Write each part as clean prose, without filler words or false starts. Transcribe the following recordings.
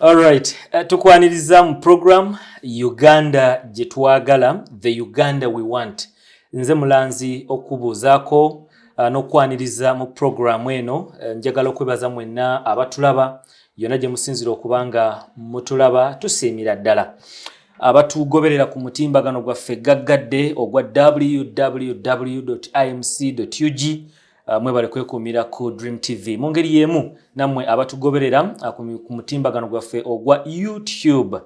Alright, tukwaniriza mu program Uganda gye twagala, the Uganda we want. Nze Mulanzi okubuuzaako n'okwaniriza mu program eno. Njagala okwebaza mwenna abatulaba, yonna gye musinzira okubanga mutulaba, tusiimira ddala. Abatugoberera ku mutimbagano gwaffe gaggadde ogwa www.imc.ug mwebale kwekuumira ku Dream TV. Mu ngeri y'emu nammwe abatugoberera ku mutimbagano gwaffe ogwa YouTube.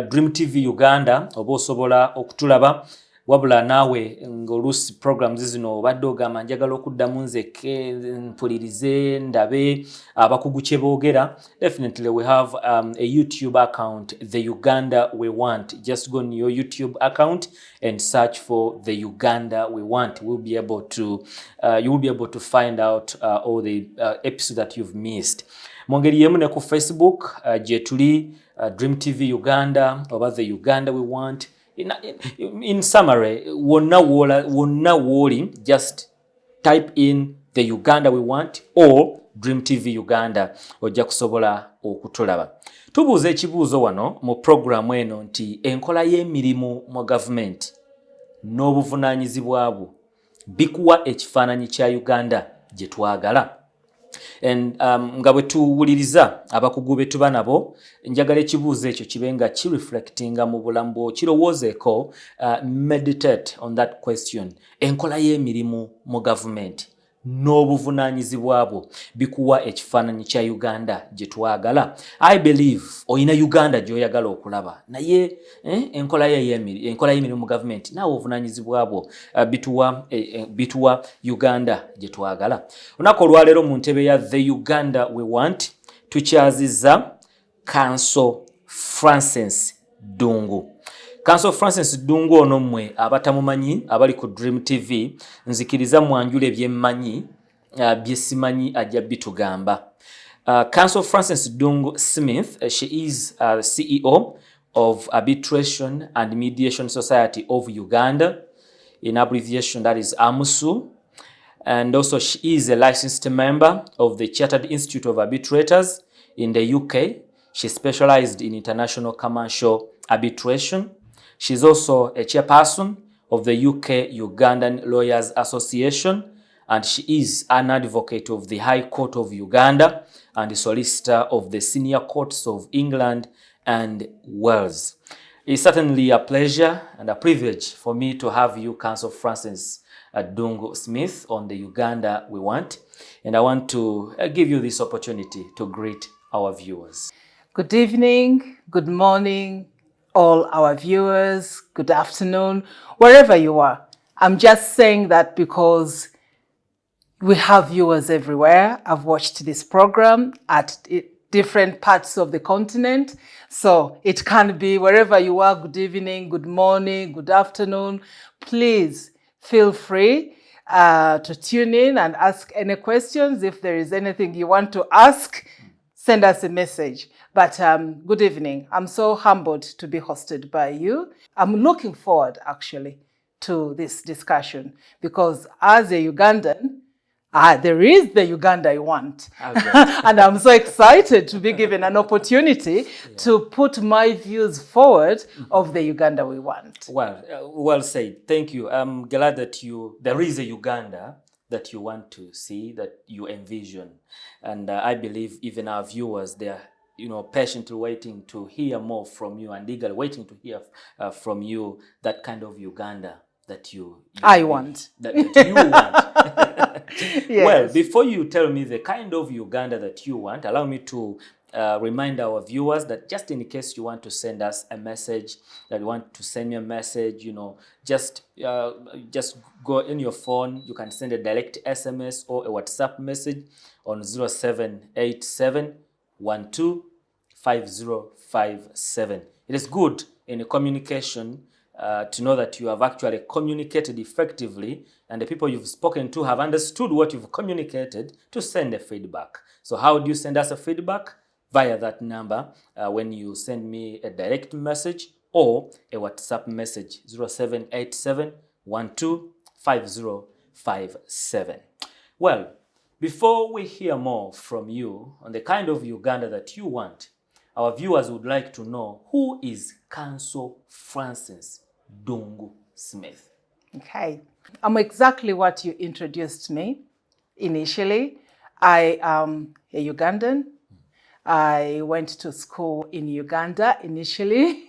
Dream TV Uganda oba osobola okutulaba, wabula naawe ng'oluusi programs zino obadde ogamba njagala okuddamu nzeke mpulirize ndabe abakugu kye boogera. Definitely we have a YouTube account, the Uganda we want. Just go on your YouTube account and search for the Uganda we want. You will be able to find out all the episodes that you've missed. Mu ngeri y'emu ne ku Facebook gye tuli Dream TV Uganda oba the Uganda we want. In summary, wonna woli, just type in the Uganda we want or Dream TV Uganda ojja kusobola okutulaba. Tubuuza ekibuuzo wano mu programu eno nti enkola y'emirimu mu government n'obuvunaanyizibwa bwo bikuwa ekifaananyi kya Uganda gye twagala. And nga bwe tuwuliriza abakugu be tuba nabo, njagala ekibuuzo ekyo kibe nga kireflectinga mu bulamu bwo, kirowoozeeko, meditate on that question. Enkola y'emirimu mu government n'obuvunaanyizibwa bwo bikuwa ekifaananyi kya Uganda gye twagala. I believe oyina Uganda gy'oyagala okulaba, naye enkola y'emirimu mu government naawe obuvunaanyizibwa bwo bituwa Uganda gye twagala. Olunaku olwaleero mu ntebe ya the Uganda we want tukyazizza Counsel Francis Ddungu. Counsel Francis Ddungu ono mmwe abatamumanyi abali ku Dream TV, nzikiriza mwanjule byemmanyi bye simanyi ajja bitugamba. Counsel Francis Ddungu Smith, she is CEO of Arbitration and Mediation Society of Uganda, in abbreviation that is AMUSU, and also she is a licensed member of the Chartered Institute of Arbitrators in the UK. She specialized in international commercial arbitration. She's also a chairperson of the UK Ugandan Lawyers Association, and she is an advocate of the High Court of Uganda and the solicitor of the Senior Courts of England and Wales. It's certainly a pleasure and a privilege for me to have you, Counsel Francis Ddungu Smith, on the Uganda we want, and I want to give you this opportunity to greet our viewers. Good evening, good morning, all our viewers, good afternoon, wherever you are. I'm just saying that because we have viewers everywhere. I've watched this program at different parts of the continent. So it can be wherever you are, good evening, good morning, good afternoon. Please feel free to tune in and ask any questions. If there is anything you want to ask, send us a message. But good evening. I'm so humbled to be hosted by you. I'm looking forward, actually, to this discussion because as a Ugandan, there is the Uganda I want. Okay. And I'm so excited to be given an opportunity to put my views forward of the Uganda we want. Well said. Thank you. I'm glad that there is a Uganda that you want to see, that you envision. And I believe even our viewers, they are patiently waiting to hear more from you and eagerly waiting to hear from you that kind of Uganda that I want. That you want. Yes. Well, before you tell me the kind of Uganda that you want, allow me to remind our viewers that just in case you want to send us a message, that you want to send me a message, just go in your phone. You can send a direct SMS or a WhatsApp message on 0787 125057. It is good in a communication to know that you have actually communicated effectively and the people you've spoken to have understood what you've communicated to send a feedback. So how do you send us a feedback? Via that number when you send me a direct message or a WhatsApp message, 0787 125057. Well, Before we hear more from you on the kind of Uganda that you want, our viewers would like to know, who is Counsel Francis Ddungu Smith? Okay. I'm exactly what you introduced me initially. I am a Ugandan. I went to school in Uganda initially.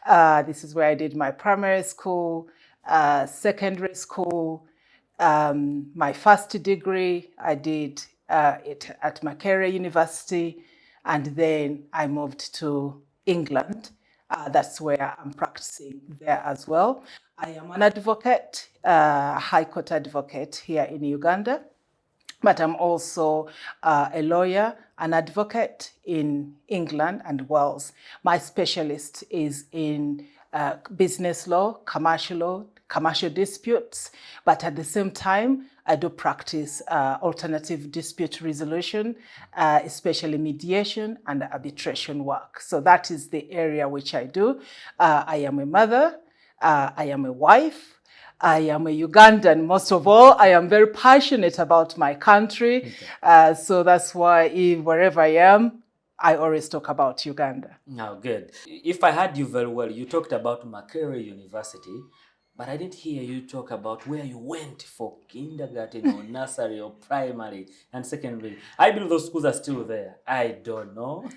This is where I did my primary school, secondary school. My first degree, I did it at Makerere University, and then I moved to England. That's where I'm practicing there as well. I am an advocate, High Court advocate here in Uganda, but I'm also a lawyer, an advocate in England and Wales. My specialist is in business law, commercial disputes, but at the same time, I do practice alternative dispute resolution, especially mediation and arbitration work. So that is the area which I do. I am a mother, I am a wife, I am a Ugandan. Most of all, I am very passionate about my country. So that's why wherever I am, I always talk about Uganda. Now, good. If I heard you very well, you talked about Makerere University, but I didn't hear you talk about where you went for kindergarten or nursery or primary and secondary. I believe those schools are still there. I don't know.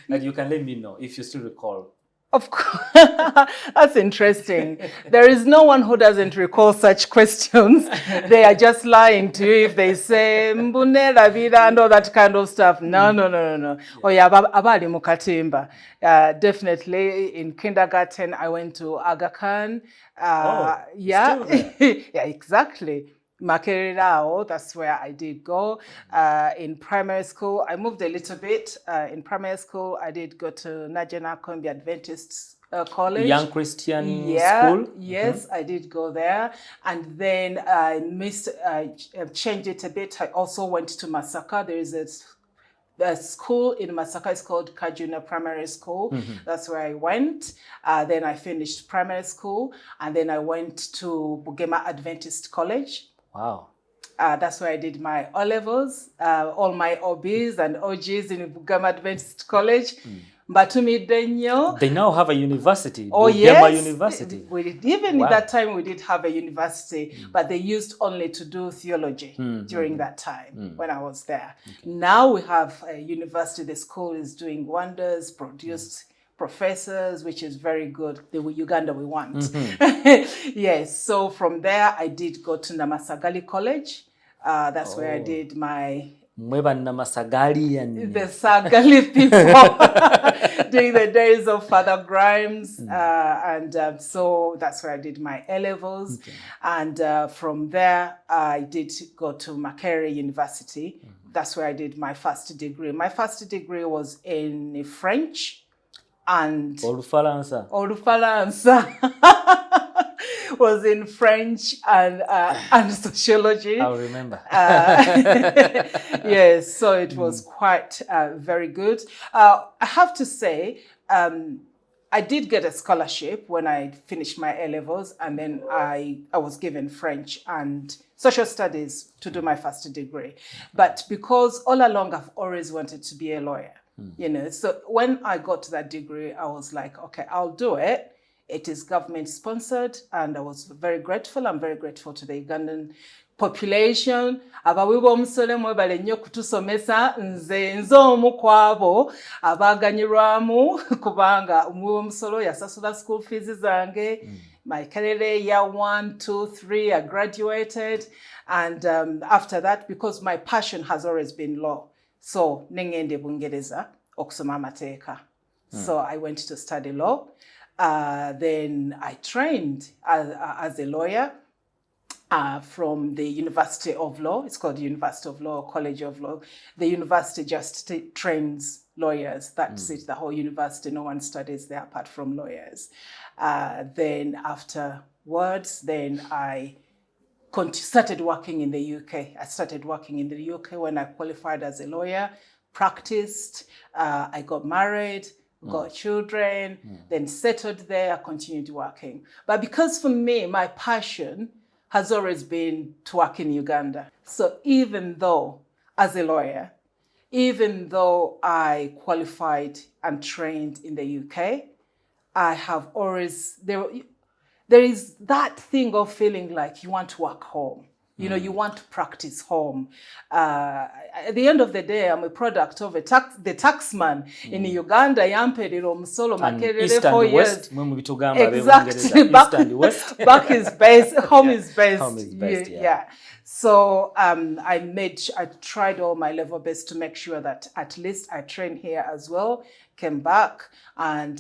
But you can let me know if you still recall. Of course, that's interesting. There is no one who doesn't recall such questions. They are just lying to you if they say mbunela vida and all that kind of stuff. No. Oh yeah, abali mukatimba. Definitely in kindergarten I went to Aga Khan. Yeah, yeah, exactly. Makerere, that's where I did go. In primary school, I moved a little bit. In primary school, I did go to Najena Kombi Adventist College. Young Christian school? Yes, I did go there. And then I changed it a bit. I also went to Masaka. There is a school in Masaka is called Kajuna Primary School. That's where I went. Then I finished primary school. And then I went to Bugema Adventist College. Wow. That's where I did my O-levels, all my OBs and OGs in Bugema Adventist College. They now have a university. Oh, Bugema yes. University. Even in that time, we did have a university, but they used only to do theology during that time when I was there. Okay. Now we have a university. The school is doing wonders, produced professors, which is very good. The Uganda we want. Yes, so from there, I did go to Namasagali College. That's where I did my... The Sagali people during the days of Father Grimes. So that's where I did my A-levels. Okay. And from there, I did go to Makerere University. That's where I did my first degree. My first degree was in French and... Olufaransa. Was in French and sociology. I'll remember. Yes, so it was quite very good. I have to say, I did get a scholarship when I finished my A-levels, and then I was given French and social studies to do my first degree. But because all along I've always wanted to be a lawyer, you know, so when I got that degree, I was like, okay, I'll do it. It is government sponsored, and I was very grateful. I'm very grateful to the Ugandan population. Abawibo omusole mwebale nnyo kutusomesa, nze omu kwabo abaganyirwamu kubanga omwibo omusolo yasasula school fees zange. My career year 1, 2, 3, I graduated. And after that, because my passion has always been law, so nengende Bungereza okusoma amateeka. So I went to study law. Then I trained as a lawyer from the University of Law. It's called the University of Law, College of Law. The university just trains lawyers. That's it, the whole university. No one studies there apart from lawyers. Then afterwards, I started working in the UK. I started working in the UK when I qualified as a lawyer, practiced, I got married, got children, then settled there, continued working. But because for me, my passion has always been to work in Uganda. So even though as a lawyer, even though I qualified and trained in the UK, I have always, there is that thing of feeling like you want to work home. You know, you want to practice home. At the end of the day, I'm a product of the taxman in Uganda. Yamperera omusolo makerere 4 years. Exactly. Back is best. Home is best. Home is best. Yeah. So I tried all my level best to make sure that at least I train here as well. Came back and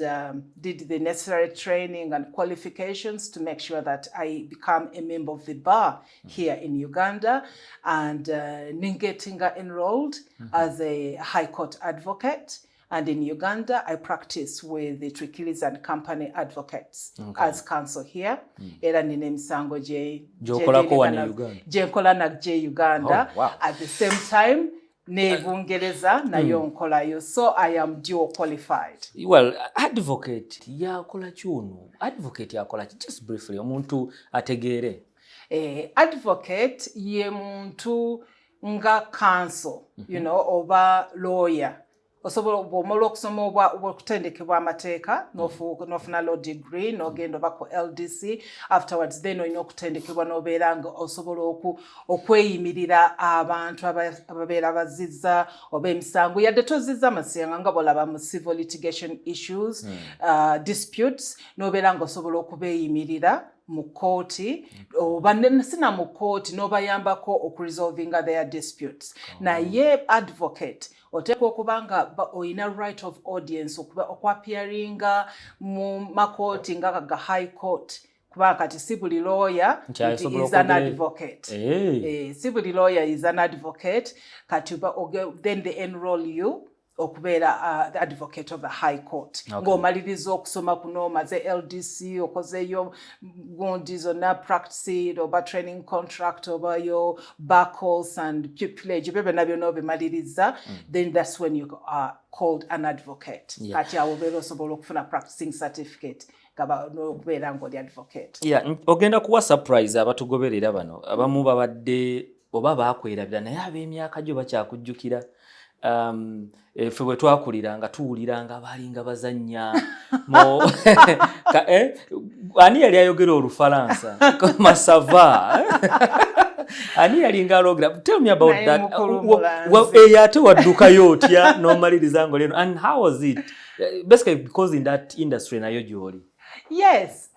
did the necessary training and qualifications to make sure that I become a member of the bar here in Uganda, and Ningetinga enrolled as a High Court advocate. And in Uganda, I practice with the Trikilis and Company advocates as counsel here. Era nine misango jenkola na Uganda. At the same time, Nebungereza na yonkolayo. So I am dual qualified. Well, advocate yakola chuno. Advocate yakola just briefly omuntu ategere. Advocate ye muntu nga counsel, you know, oba lawyer. Osobola obomola okusoma okutendekebwa amateeka n'ofuna law degree n'ogenda oba ku LDC, afterwards then olina okutendekebwa n'obeera nga osobola okweyimirira abantu ababeera bazizza oba emisango yadde tozizza amasenga nga bolaba mu civil litigation issues, disputes, n'obeera nga osobola okubeeyimirira mu kooti oba sina mu kooti n'obayambako okuresolvinga their disputes. Naye advocate oteekwa okuba nga olina right of audience okwapiaringa mu makooti nga ga high court, kubanga kati si buli lawyer is an advocate. Si buli lawyer is an advocate. Kati then they enroll you okubeera the advocate of the high court. Ng'omaliriza okusoma kuno omaze LDC okozeyo gundi zonna practice oba training contract oba yo bar course and pupillage bebe nabyo nobimaliriza, then that's when you are called an advocate. Kati awo obeera osobola okufuna practicing certificate okubeera ng'oli advocate. Ogenda kuwa surprise abatugoberera bano abamu babadde oba baakwerabira naye ab'emyaka gyo bakyakujjukira. Ffe bwe twakuliranga tuwuliranga balinga bazannya ani yali ayogera Olufalansa masava ani yalinga alogera. Tell me about that. Ate waddukayo otya n'omaliriza ngo leno, and how was it basically because in that industry nayo gy'oli? Yes,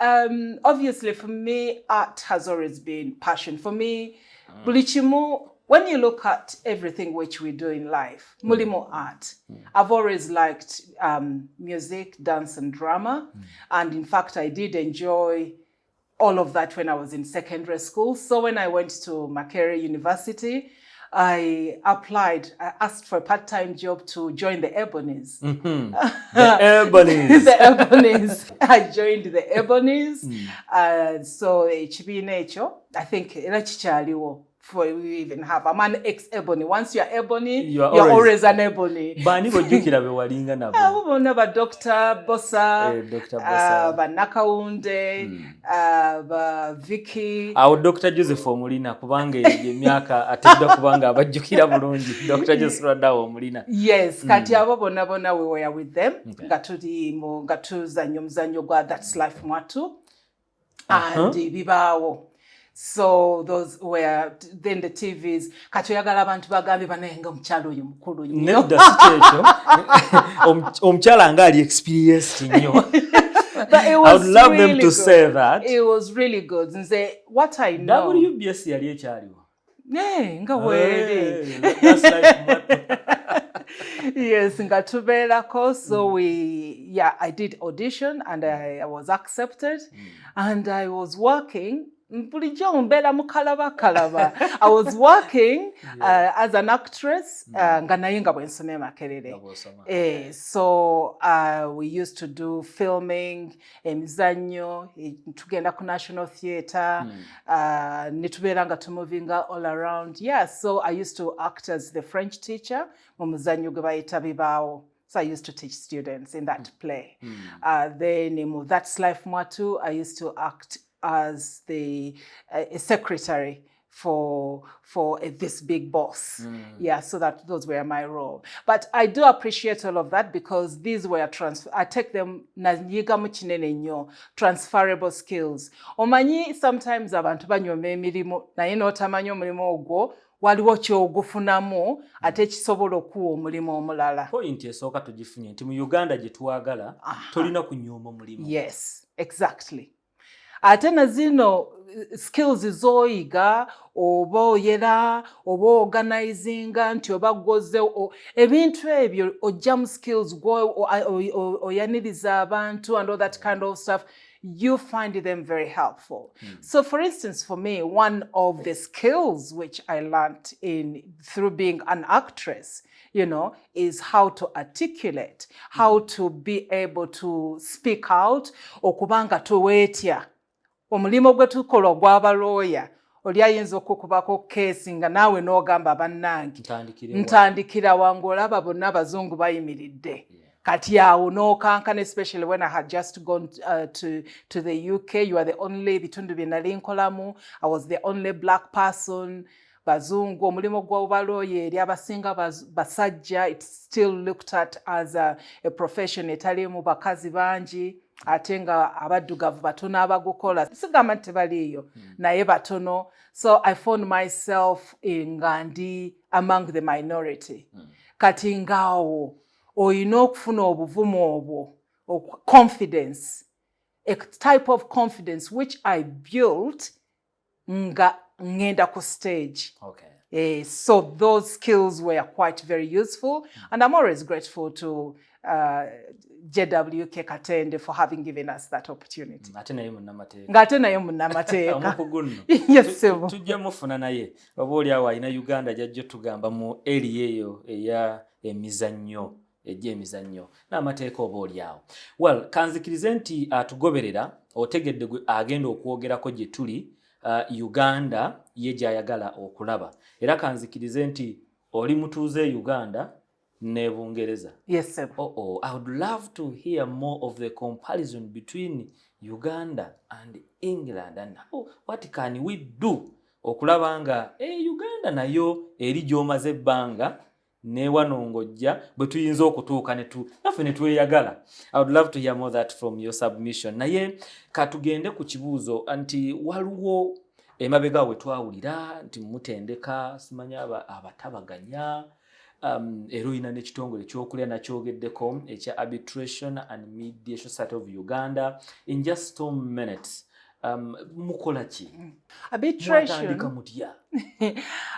obviously for me art has always been passion for me. Buli kimu. When you look at everything which we do in life, mulimo art. I've always liked music, dance and drama. And in fact, I did enjoy all of that when I was in secondary school. So when I went to Makerere University, I asked for a part-time job to join the Ebonies. The Ebonies. The Ebonies. I joined the Ebonies. So ekibiina ekyo, I think era kikyaliwo. For we even have. I'm an ex-Ebony. Once you're Ebony, you're always an Ebony. Bani bojjukira be walinga nabo. Ba Dr. Bossa, ba Nakaunde, ba Vicky. Dr. Joseph Omulina kubanga emyaka atedda kubanga abajjukira bulungi. Dr. Joseph Radawo Omulina. Yes, kati abo bonna we were with them. Gatuzanyo muzanyo gwa That's Life Mwatu. And bibaawo. So those were then the TVs. Katoyagala abantu bagambe banayenga omukyalo oyo mukulu nnyo. Nedda sikekyo. Omukyala nga ali experienced nnyo. But it was I would love really them to good. Say that. It was really good. Nze what I know. WBS yali ekyaliwo. Nga weeri. That's like Yes, nga tubeerako. So I did audition and I was accepted and I was working. I was working as an actress nga naye nga bwensoma Makerere. So we used to do filming, emizannyo, tugenda ku National Theatre, nitubeera nga tumovinga all around. Yeah, so I used to act as the French teacher mu muzannyo gwe bayita bibaawo. So I used to teach students in that play. Then in That's Life Mwatu, I used to act as the secretary for this big boss. Yeah, so those were my role. But I do appreciate all of that because these were I take them transferable skills. Omanyi sometimes abantu banyoma emirimu naye n'otamanyi omulimu ogwo waliwo kyogufunamu ate kisobola okuwa omulimu omulala. Point esooka tugifunye nti mu Uganda gye twagala tolina kunyooma omulimu. Yes, exactly. Ate na zino skills z'oyiga oba oyera oba organizinga nti oba gwoze ebintu ebyo ojjamu skills oyaniriza abantu and all that kind of stuff, you find them very helpful. So for instance, for me, one of the skills which I learned through being an actress, is how to articulate, how to be able to speak out, okubanga tuwetya. Omulimu gwe tukola gw'abalooya oli ayinza okukubako keesi nga naawe n'ogamba bannange ntandikira wange olaba bonna abazungu bayimiridde. Kati awo n'okankana, especially when I had just gone to the UK. You are the only bitundu bye nali nkolamu. I was the only black person. Bazungu omulimu gw'obalooya eri abasinga basajja, it still looked at as a profession etalimu bakazi bangi. Ate nga abaddugavu batono abagukola, sigamba nti tebaliiyo naye batono. So I found myself nga ndi among the minority. Kati ngaawo oyina okufuna obuvumu obwo, confidence, a type of confidence which I built nga ngenda ku stage. Okay. So those skills were quite very useful, and I'm always grateful to JWK Katende for having given us that opportunity. Ate naye munnamateeka. Ng'ate naye munnamateeka. Omuku gunno. Yes, sir. Tujja mufuna naye. Oba oli awo alina Uganda jajjo tugamba mu eri eyo eya emizannyo. Emizannyo n'amateeka oba oli awo. Well, kanzikirize nti atugoberera otegedde gwe agenda okwogerako gye tuli Uganda ye gy'ayagala okulaba. Era kanzikirize nti oli mutuuze Uganda ne Bungereza. Yes, sir. I would love to hear more of the comparison between Uganda and England, and what can we do okulaba nga Uganda nayo eri gy'omaze ebbanga ne wano ng'ojja bwe tuyinza okutuuka naffe ne tweyagala. I would love to hear more that from your submission. Naye katugende ku kibuuzo nti waliwo emabega we twawulira nti mutendeka simanya abatabaganya. Era oyina n'ekitongole ekyokulya nakyogeddeko ekya Arbitration and Mediation Society of Uganda. In just 2 minutes, mukola ki?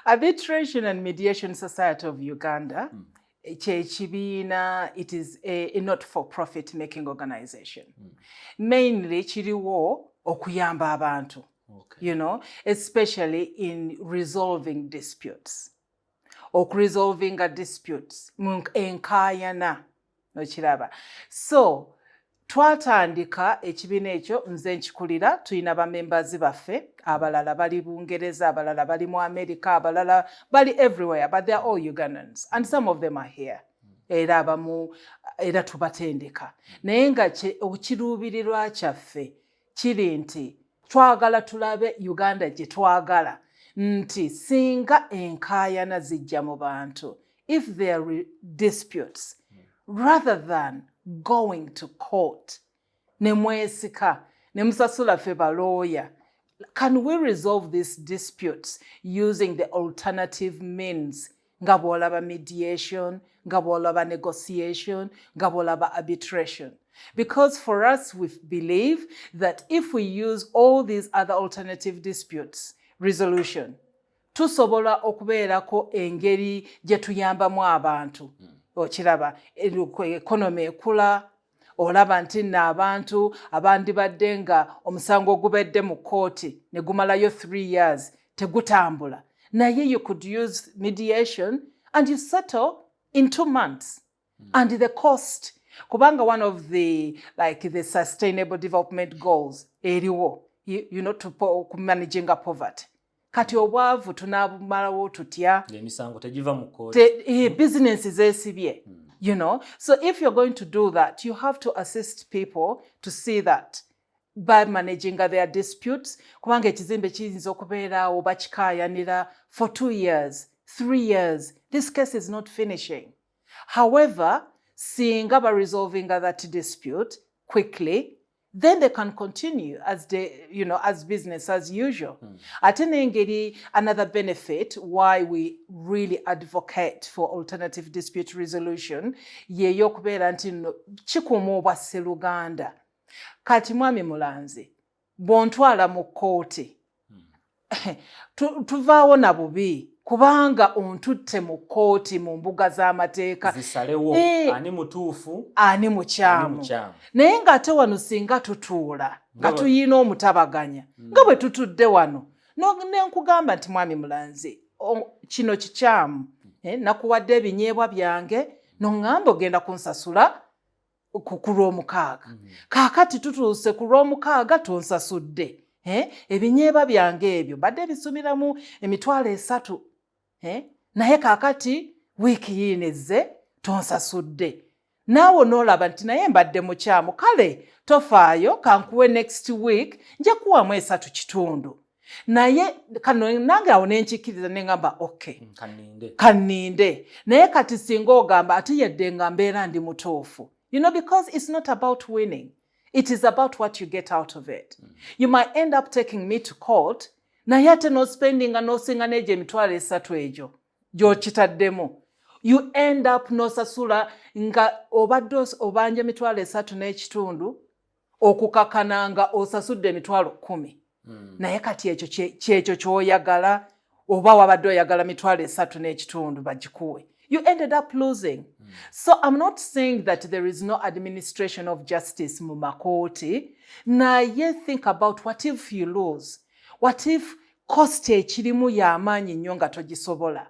Arbitration and Mediation Society of Uganda, it is a not-for-profit making organization. Mainly kiriwo okuyamba abantu, especially in resolving disputes. Resolving a dispute enkayana nokiraba. So twatandika ekibiina ekyo nze nkikulira, tulina bamembazi baffe abalala bali Bungereza, abalala bali mu America, abalala bali everywhere, but they are all Ugandans and some of them are here. Era tubatendeka naye nga ekiruubirirwa kyaffe kiri nti twagala tulabe Uganda gye twagala. Nti singa enkayana zijja mu bantu, if there are disputes, rather than going to court, ne mwesika, ne musasula ffe balooya, can we resolve these disputes using the alternative means? Nga bw'olaba mediation, nga bw'olaba negotiation, nga bw'olaba arbitration. Because for us, we believe that if we use all these other alternative disputes, resolution, tusobola okubeerako engeri gye tuyambamu abantu. Okiraba economy ekula, olaba nti n'abantu abandibadde nga omusango ogubedde mu kooti ne gumalayo 3 years tegutambula. Naye you could use mediation and you settle in 2 months. And the cost, kubanga one of the sustainable development goals eriwo, to managing poverty. Kati obwavu tunabumalawo tutya. Emisango tegiva mu kooti. Business is esibye. So if you're going to do that, you have to assist people to see that by managing their disputes kubanga ekizimbe kiyinza okubeera oba kikaayanira for 2 years 3 years. This case is not finishing. However, singa ba resolving that dispute quickly, then they can continue as as business as usual. Ate n'engeri, another benefit why we really advocate for alternative dispute resolution yeyo okubeera nti kikuuma obwasseruganda. Kati mwami Mulanzi bw'ontwala mu kkooti tuvaawo na bubi kubanga ontutte mu kkooti mu mbuga z'amateeka zisalewo ani mutuufu ani mukyamu. Naye ng'ate wano singa tutuula nga tuyina omutabaganya nga bwe tutudde wano ne nkugamba nti mwami Mulanzi kino kikyamu nakuwadde ebinyeebwa byange n'oŋŋamba ogenda kunsasula ku Lwomukaaga. Kaakati tutuuse ku Lwomukaaga tonsasudde. Ebinyeebwa byange ebyo badde bisumiramu $3,000. Naye kaakati wiiki yinezze tonsasudde. Naawe n'olaba nti naye mbadde mukyamu, kale tofaayo kankuwe next week nja kuwamu $3.5. Naye kano nange awo nenkikkiriza ne ngamba okay kanninde. Naye kati singa ogamba ate yedde nga mbeera ndi mutuufu. Because it's not about winning. It is about what you get out of it. You might end up taking me to court, naye ate no spending and no singa neje $3,000 ejo gy'okitaddemu. You end up nosasula nga obadde obanja $3.5 okukakananga osasudde $10,000. Naye kati ekyo kyekyo ky'oyagala oba wabadde oyagala $3.5 bagikuwe. You ended up losing. So I'm not saying that there is no administration of justice mu makooti. Naye think about what if you lose? What if cost ekirimu y'amaanyi nnyo nga togisobola?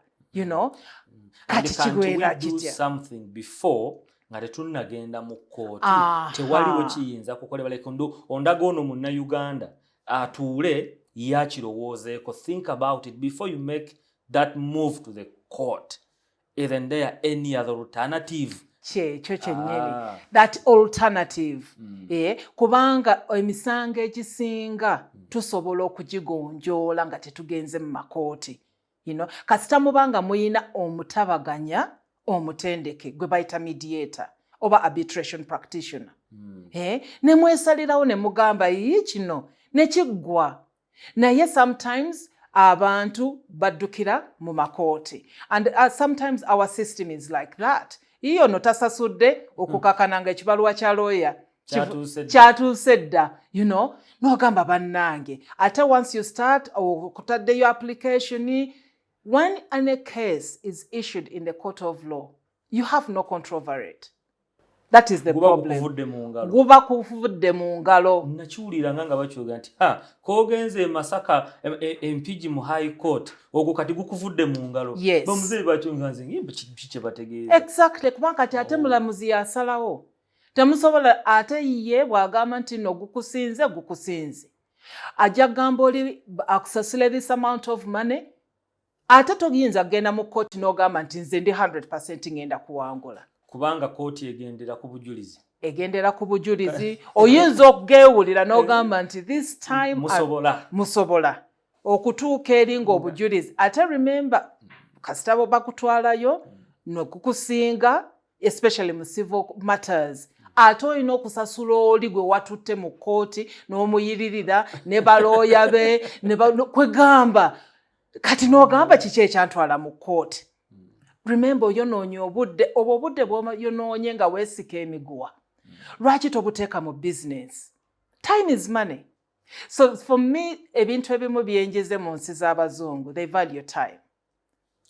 Kati kibeera kitya? Something before nga tetunnagenda mu kkooti tewaliwo kiyinza kukolebwa like ondaga ono Munnayuganda atuule yakirowoozeeko. Think about it before you make that move to the court. Isn't there any other alternative? Kyekyo kyennyini. That alternative. Kubanga emisango egisinga tusobola okugigonjoola nga tetugenze mu makooti. Kasita mubanga muyina omutabaganya omutendeke gwe bayita mediator oba arbitration practitioner. Ne mwesalirawo ne mugamba kino ne kiggwa. Naye sometimes abantu baddukira mu makooti. And sometimes our system is like that. Iyo notasasudde okukakananga ekibaluwa kya lawyer kyatuuse dda. N'ogamba bannange. Ate once you start okutadde your application, when a case is issued in the court of law, you have no control over it. That is the problem. Guba kuvudde mu ngalo. Nakiwulira nga bakyoga nti kogenze Masaka empiji mu high court ogwo kati gukuvudde mu ngalo. Bamuzeeyi bakyonga nze kiki bategeeza. Exactly. Kubanga kati ate mulamuzi yasalawo. Temusobola ate ye bw'agamba nti no gukusinze. Ajja gamba oli akusasule this amount of money. Ate togiyinza kugenda mu court n'ogamba nti nze ndi 100% ngenda kuwangula. Kubanga kooti egendera ku bujulizi. Oyinza okugeewulira n'ogamba nti this time musobola okutuuka eri ng'obujulizi. Ate remember kasita bo bakutwalayo n'okukusinga especially mu civil matters. Ate olina okusasula oli gwe watutte mu kkooti n'omuyiririra ne balooya be kwegamba kati n'ogamba kiki ekyantwala mu kkooti. Remember oyonoonye obudde bw'oyonoonye nga weesika emiguwa. Lwaki tobuteeka mu business? Time is money. So for me, ebintu ebimu byenjeze mu nsi z'abazungu, they value time.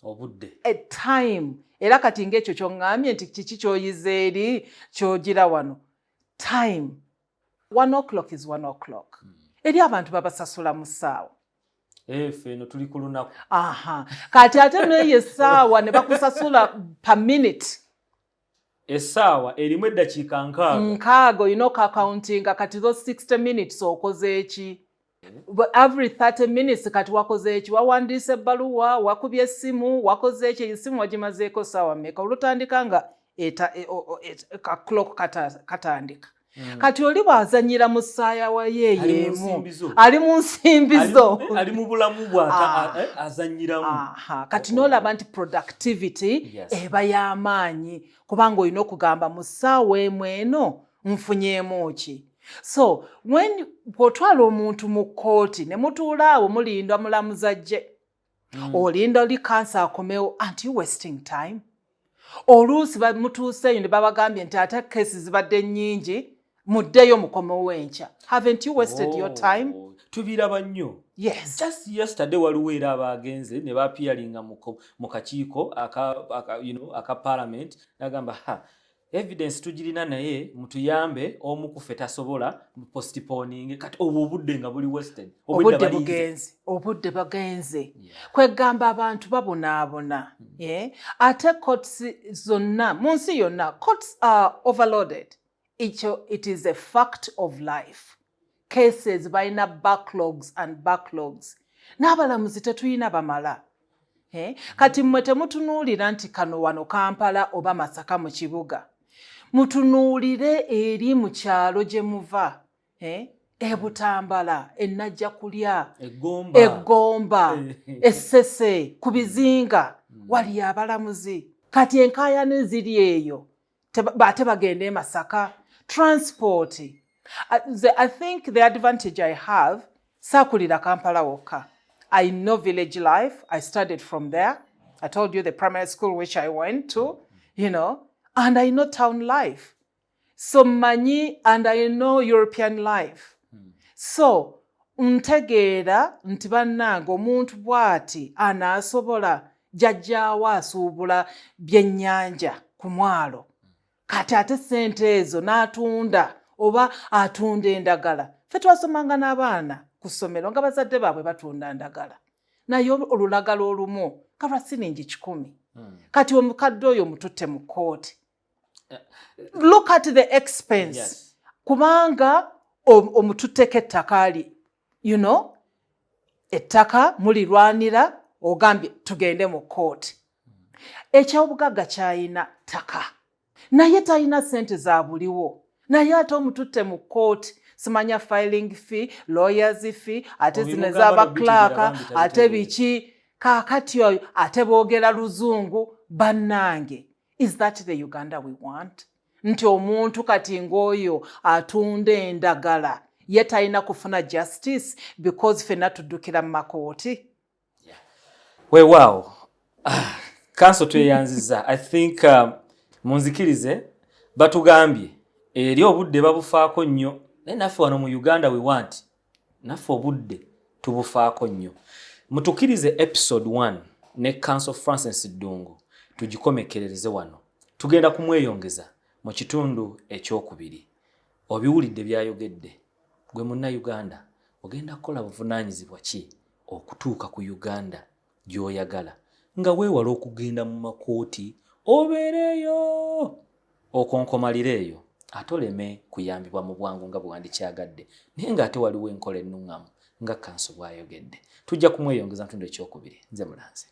Obudde. Time. Era kati ng'ekyo ky'oŋŋambye nti kiki ky'oyize eri ky'ogira wano. Time. 1 o'clock is 1 o'clock. Eri abantu babasasula mu ssaawa. Feno tuli ku lunaku. Kati ate n'eyo essaawa ne bakusasula per minute. Essaawa erimu eddakiika 6. 6 olina okacountinga kati those 60 minutes okoze eki. Every 30 minutes kati wakoze eki. Wawandiise ebbaluwa, wakubye essimu, wakoze eki. Essimu wagimazeeko ssaawa mmeka? Olutandika nga clock katandika. kati oli bw'azanyira mu ssaaya wa yeeyemu ali mu nsimbi zo ali mu bulamu azanyiramu kati n'olaba nti productivity eba y'amaanyi kubanga olina okugamba mu ssaawa emu eno nfunyeemu ki. So bw'otwala omuntu mu kkooti ne mutuula awo mulinda mulamuzi ajje olinda oli kansa akomewo anti you wasting time. Oluusi mutuuseeyo ne babagambye nti ate keesi zibadde nnyingi muddeyo mukomewo enkya. Haven't you wasted your time? Tubiraba nnyo. Yes. Just yesterday waliwo era abagenze ne bapiyalinga mu kakiiko aka parliament nagamba evidence tugirina naye mutuyambe omu kufe tasobola postponing kati obudde nga buli wasted obudde bagenze kwegamba abantu babonaabona ate courts zonna mu nsi yonna courts are overloaded. It is a fact of life. Cases balina backlogs and backlogs n'abalamuzi tetulina bamala. Kati mmwe temutunuulira nti kano wano Kampala oba Masaka mu kibuga. Mutunuulire eri mu kyalo gye muva Butambala, Najjakulya, Eggomba, Essese, ku bizinga wali abalamuzi. Kati enkaayana ziri eyo ate bagende e Masaka. Transport. I think the advantage I have, saakulira Kampala wokka. I know village life. I studied from there. I told you the primary school which I went to, and I know town life. So manyi, and I know European life. So, ntegeera nti bannange omuntu bw'ati anaasobola jjajjaawo asuubula byennyanja ku mwalo. Kati ate ssente ezo n'atunda oba atunda endagala. Ffe twasomanga n'abaana ku ssomero nga bazadde baabwe batunda ndagala. Naye olulagala olumu nga lwa siringi 10. Kati omukadde oyo mututte mu kkooti. Look at the expense. Yes. Kubanga omututteko ettaka ali, ettaka mulirwanira ogambye tugende mu kkooti. Ekyobugagga kyayina ttaka. Naye talina ssente za buliwo. Naye ate omututte mu kkooti. Simanya filing fee, lawyers fee, ate zino ez'abaklaaka, ate biki. Kaakati oyo ate boogera luzungu bannange. Is that the Uganda we want? Nti omuntu kati ng'oyo atunda endagala ye talina kufuna justice because ffenna tuddukira mu makooti. Weewaawo. Counsel tweyanziza. I think munzikirize batugambye eri obudde babufaako nnyo. Naye naffe wano mu Uganda we want. Naffe obudde tubufaako nnyo. Mutukirize episode 1 ne Counsel Francis Ddungu. Tugikomekerereze wano. Tugenda kumweyongeza mu kitundu ekyokubiri. Obiwulidde byayogedde. Gwe munna Uganda ogenda kukola buvunaanyizibwa ki okutuuka ku Uganda gy'oyagala nga weewala okugenda mu makooti obeereyo okonkomalireeyo ate oleme kuyambibwa mu bwangu nga bwandikyagadde naye ng'ate waliwo enkola ennuŋŋamu nga Counsel bw'ayogedde. Tujja kumweyongeza mtundu ekyokubiri. Nze Mulanze.